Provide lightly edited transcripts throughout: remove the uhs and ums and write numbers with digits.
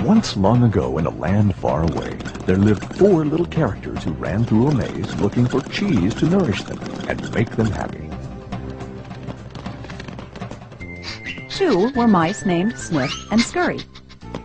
Once long ago in a land far away, there lived 4 little characters who ran through a maze looking for cheese to nourish them and make them happy. 2 were mice named Snip and Scurry.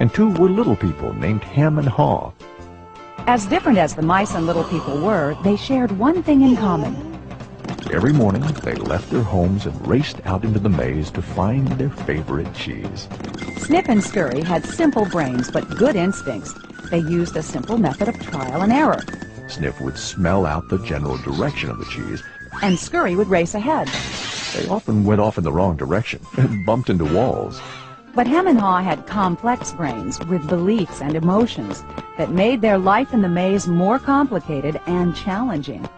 And 2 were little people named Ham and Haw. As different as the mice and little people were, they shared one thing in common. Every morning, they left their homes and raced out into the maze to find their favorite cheese. Snip and Scurry had simple brains but good instincts. They used a simple method of trial and error. Snip would smell out the general direction of the cheese, and Scurry would race ahead. They often went off in the wrong direction and bumped into walls. But Ham and Haw had complex brains with beliefs and emotions that made their life in the maze more complicated and challenging.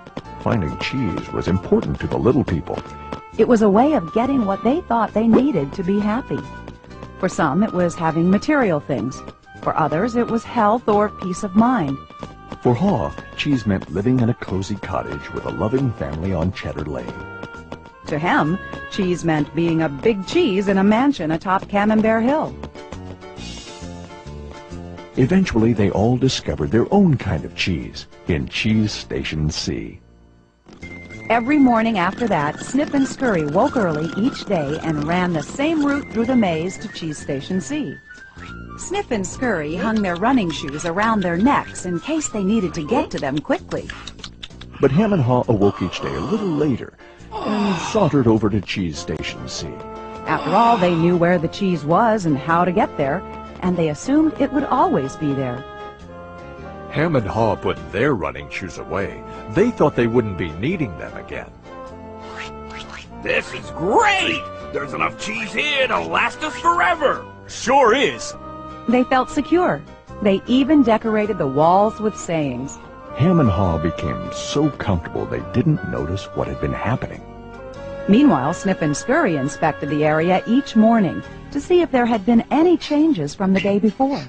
Finding cheese was important to the little people. It was a way of getting what they thought they needed to be happy. For some, it was having material things. For others, it was health or peace of mind. For Haw, cheese meant living in a cozy cottage with a loving family on Cheddar Lane. To him, cheese meant being a big cheese in a mansion atop Camembert Hill. Eventually, they all discovered their own kind of cheese in Cheese Station C. Every morning after that, Snip and Scurry woke early each day and ran the same route through the maze to Cheese Station C. Snip and Scurry hung their running shoes around their necks in case they needed to get to them quickly. But Ham and Haw awoke each day a little later and sauntered over to Cheese Station C. After all, they knew where the cheese was and how to get there, and they assumed it would always be there. Ham and Haw put their running shoes away. They thought they wouldn't be needing them again. This is great! There's enough cheese here to last us forever! Sure is! They felt secure. They even decorated the walls with sayings. Ham and Haw became so comfortable they didn't notice what had been happening. Meanwhile, Snip and Scurry inspected the area each morning to see if there had been any changes from the day before.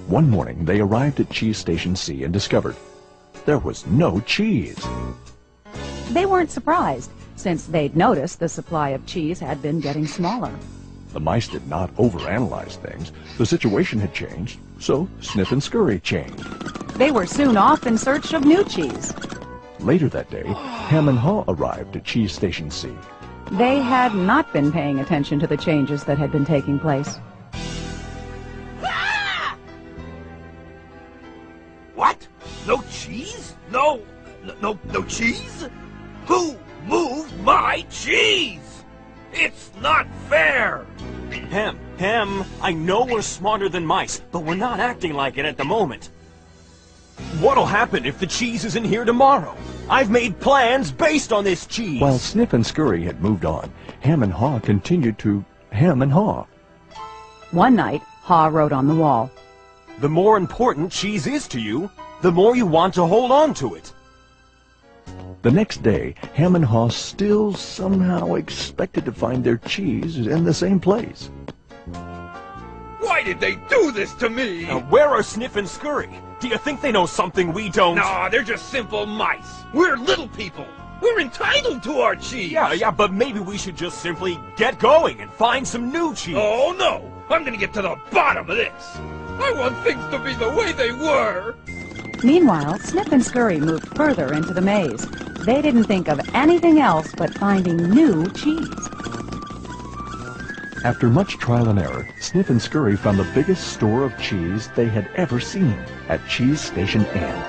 One morning, they arrived at Cheese Station C and discovered there was no cheese. They weren't surprised, since they'd noticed the supply of cheese had been getting smaller. The mice did not overanalyze things. The situation had changed, so Snip and Scurry changed. They were soon off in search of new cheese. Later that day, Ham and Haw arrived at Cheese Station C. They had not been paying attention to the changes that had been taking place. What? No cheese? No cheese? Who moved my cheese? It's not fair! Ham, I know we're smarter than mice, but we're not acting like it at the moment. What'll happen if the cheese isn't here tomorrow? I've made plans based on this cheese. While Snip and Scurry had moved on, Ham and Haw continued to Ham and Haw. One night, Haw wrote on the wall, "The more important cheese is to you, the more you want to hold on to it." The next day, Ham and Haw still somehow expected to find their cheese in the same place. Why did they do this to me? Now, where are Snip and Scurry? Do you think they know something we don't? Nah, they're just simple mice. We're little people. We're entitled to our cheese. Yeah, but maybe we should just simply get going and find some new cheese. Oh, no. I'm gonna get to the bottom of this. I want things to be the way they were. Meanwhile, Snip and Scurry moved further into the maze. They didn't think of anything else but finding new cheese. After much trial and error, Snip and Scurry found the biggest store of cheese they had ever seen at Cheese Station N.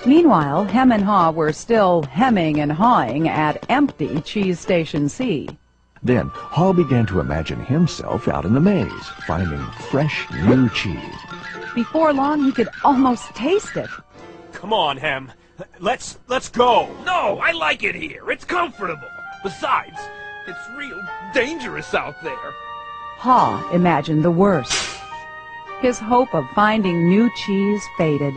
Meanwhile, Hem and Haw were still hemming and hawing at empty Cheese Station C. Then, Haw began to imagine himself out in the maze, finding fresh, new cheese. Before long, he could almost taste it. Come on, Hem. Let's go. No, I like it here. It's comfortable. Besides, it's real dangerous out there. Haw imagined the worst. His hope of finding new cheese faded.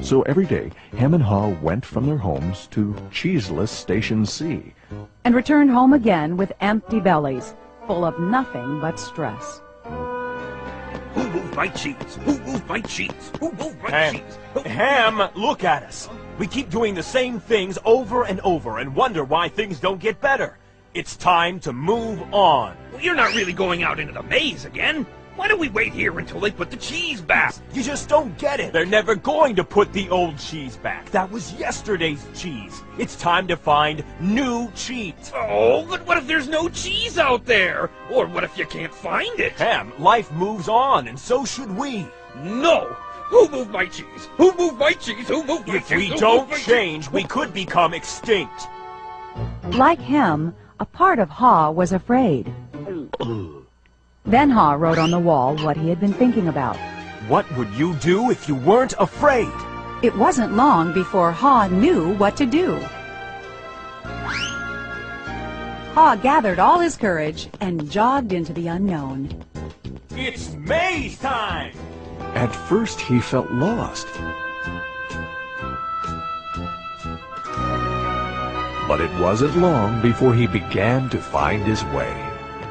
So every day, Hem and Haw went from their homes to cheeseless Station C. And returned home again with empty bellies, full of nothing but stress. Who moved my cheese? Who moved my cheese? Who moved my cheese? Ham, look at us. We keep doing the same things over and over and wonder why things don't get better. It's time to move on. Well, you're not really going out into the maze again. Why don't we wait here until they put the cheese back? You just don't get it. They're never going to put the old cheese back. That was yesterday's cheese. It's time to find new cheese. Oh, but what if there's no cheese out there? Or what if you can't find it? Ham, life moves on, and so should we. No! Who moved my cheese? Who moved my cheese? Who moved my cheese? If we don't change, we could become extinct. Like him, a part of Ha was afraid. Then Ha wrote on the wall what he had been thinking about. What would you do if you weren't afraid? It wasn't long before Ha knew what to do. Ha gathered all his courage and jogged into the unknown. It's maze time! At first he felt lost. But it wasn't long before he began to find his way.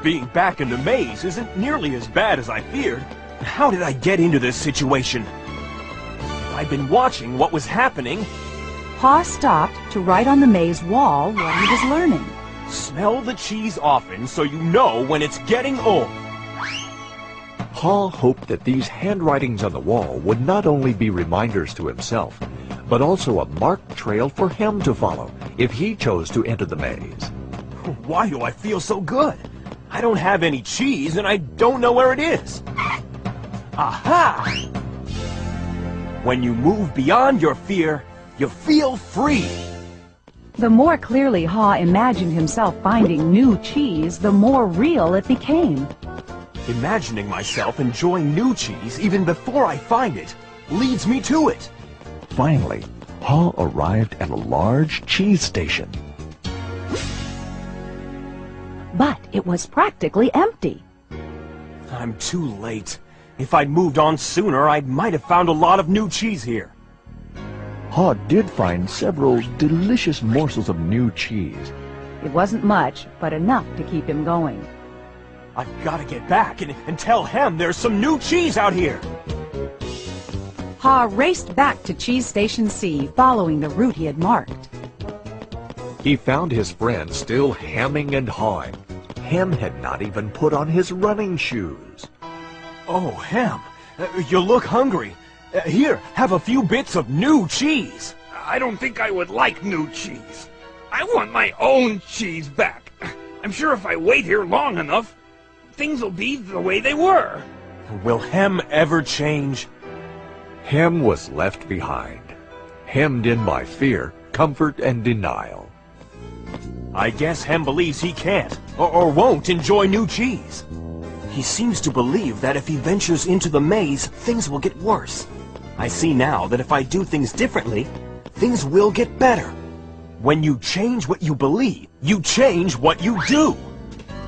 Being back in the maze isn't nearly as bad as I feared. How did I get into this situation? If I'd been watching what was happening... Ha stopped to write on the maze wall what he was learning. Smell the cheese often so you know when it's getting old. Ha hoped that these handwritings on the wall would not only be reminders to himself, but also a marked trail for him to follow if he chose to enter the maze. Why do I feel so good? I don't have any cheese and I don't know where it is. Aha! When you move beyond your fear, you feel free. The more clearly Ha imagined himself finding new cheese, the more real it became. Imagining myself enjoying new cheese even before I find it leads me to it. Finally, Ha arrived at a large cheese station. But it was practically empty. I'm too late. If I'd moved on sooner, I might have found a lot of new cheese here. Ha did find several delicious morsels of new cheese. It wasn't much, but enough to keep him going. I've got to get back and tell Hem there's some new cheese out here. Ha raced back to Cheese Station C, following the route he had marked. He found his friend still hemming and hawing. Hem had not even put on his running shoes. Oh, Hem, you look hungry. Here, have a few bits of new cheese. I don't think I would like new cheese. I want my own cheese back. I'm sure if I wait here long enough, things will be the way they were. Will Hem ever change? Hem was left behind, hemmed in by fear, comfort, and denial. I guess Hem believes he can't, or won't enjoy new cheese. He seems to believe that if he ventures into the maze, things will get worse. I see now that if I do things differently, things will get better. When you change what you believe, you change what you do.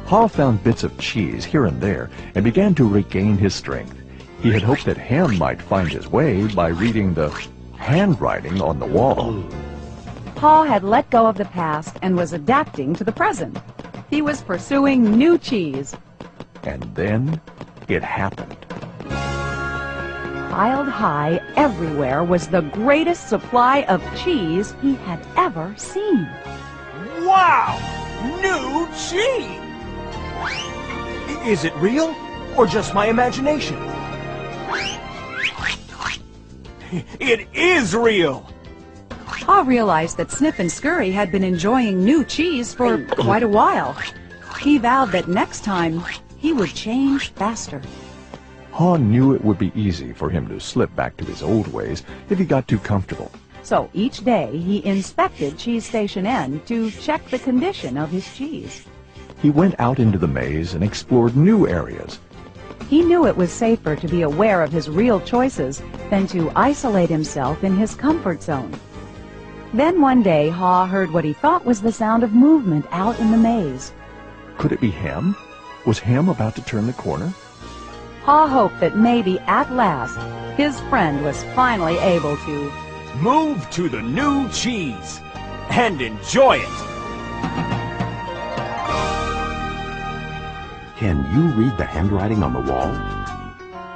Ha found bits of cheese here and there and began to regain his strength. He had hoped that Hem might find his way by reading the handwriting on the wall. Ha had let go of the past and was adapting to the present. He was pursuing new cheese. And then it happened. Piled high everywhere was the greatest supply of cheese he had ever seen. Wow! New cheese! Is it real, or just my imagination? It is real! Ha realized that Snip and Scurry had been enjoying new cheese for quite a while. He vowed that next time he would change faster. Ha knew it would be easy for him to slip back to his old ways if he got too comfortable. So each day he inspected Cheese Station N to check the condition of his cheese. He went out into the maze and explored new areas. He knew it was safer to be aware of his real choices than to isolate himself in his comfort zone. Then one day Ha heard what he thought was the sound of movement out in the maze. Could it be Hem? Was Hem about to turn the corner? Ha hoped that maybe at last his friend was finally able to move to the new cheese and enjoy it. Can you read the handwriting on the wall?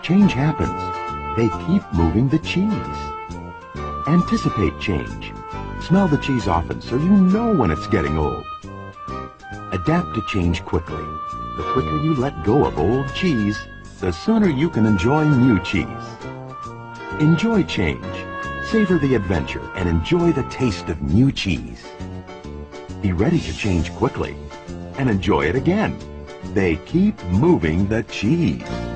Change happens. They keep moving the cheese. Anticipate change. Smell the cheese often so you know when it's getting old. Adapt to change quickly. The quicker you let go of old cheese, the sooner you can enjoy new cheese. Enjoy change. Savor the adventure and enjoy the taste of new cheese. Be ready to change quickly and enjoy it again. They keep moving the cheese.